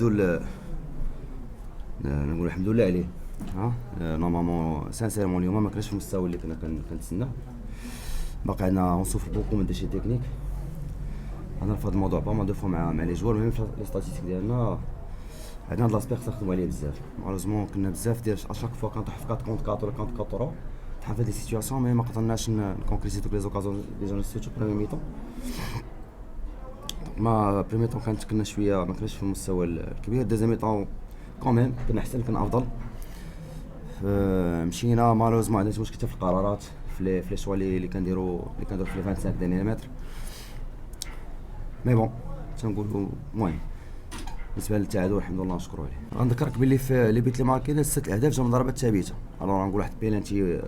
الحمد لله، نقول الحمد لله عليه. ها نورمالمون سانسيرمون اليوم ما كانش في المستوى اللي كنا كنتسناه. باقي عندنا اون سوفر بوكو من ديشي تكنيك. انا في هذا الموضوع با ما دو فوا مع لي جوار، ميم في لي ستاتيستيك ديالنا عندنا هاد لاسبيغ تنخدموا عليه بزاف. مالوزمون كنا بزاف ديال اشاك فوا كنطيح في 4 كونت 4 ولا كونت 4 طحنا في هاد لي سيتوياسيون، مي ما قدرناش نكونكريزي دوك لي زوكازيون لي جون سيتو بروميي ميطون. ما بريمي طون كنا شويه ما كناش في المستوى الكبير. دوزيام طون كوميم كنا احسن، كنا افضل. مشينا مالوزمون عندنا مشكل حتى في القرارات، في لي شوا اللي كنديرو في لي 25 دينيير متر. مي بون تنقولوا المهم بالنسبه للتعادل الحمد لله نشكروا عليه. غنذكرك باللي في لي بيت اللي ماركينا 6 الاهداف جاو من ضربات ثابته. الوغ نقول واحد بيلانتي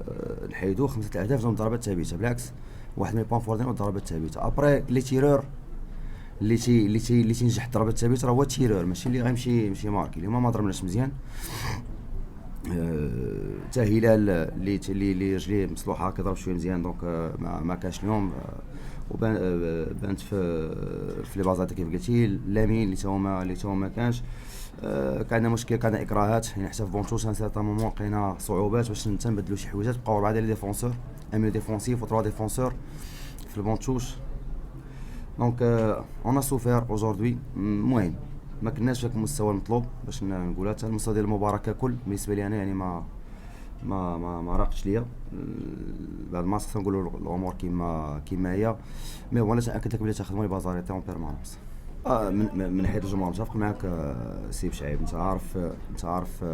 نحيدو 5 الاهداف جاو من ضربات ثابته، بالعكس واحد من بون فور ديالنا ضربات ثابته. ابري لي تيرور اللي تينجح الضربات الثابته راه هو تيرور، ماشي اللي غيمشي ماركي. اليوم ما ضربناش مزيان. حتى هلال اللي رجليه مصلوحه كيضرب شويه مزيان، دونك ما كانش اليوم. وبان بانت في لي بازات كيف قلتي. لامين اللي تا هو ما كانش. كان عندنا مشكل، كان عندنا اكراهات، يعني حتى في بونتوش ان سيرتان مومون لقينا صعوبات باش نبدلوا شي حويجات. بقاو 4 ديال لي ديفونسور، ان ميو ديفونسيف و 3 ديفونسور في البونتوش. دونك اون ا سوفير اوجوردي. المهم ما كناش في المستوى المطلوب باش نقولها. حتى المستوى ديال المباراه ككل بالنسبه لي انا يعني ما راقش ليا. بعد ما نقولوا الامور كيما هي. مي وانا تاكد لك بلي تخدموا لي بازاريتي اون بيرمانونس. من ناحيه الجمهور متفق معاك سي بشعيب. انت عارف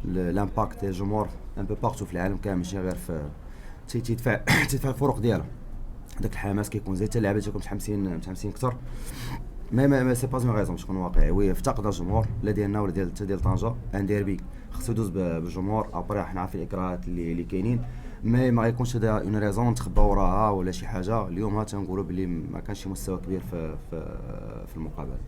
الامباكت ديال الجمهور ان بو بارتو في العالم كامل، ماشي غير في تيدفع الفروق ديالها. داك الحماس كيكون زي حتى اللعابه تيكونوا متحمسين اكثر. ما سي با زون غيزون باش نكون واقعي. وي افتقد الجمهور لا ديالنا ولا ديال طنجه. ان ديربي خصو يدوز بالجمهور. ابري حنا عارفين الاكراهات اللي كاينين، ما غيكونش هذا اون ريزون نتخبى وراها ولا شي حاجه. اليوم تنقولوا بلي ما كانش شي مستوى كبير في المقابله.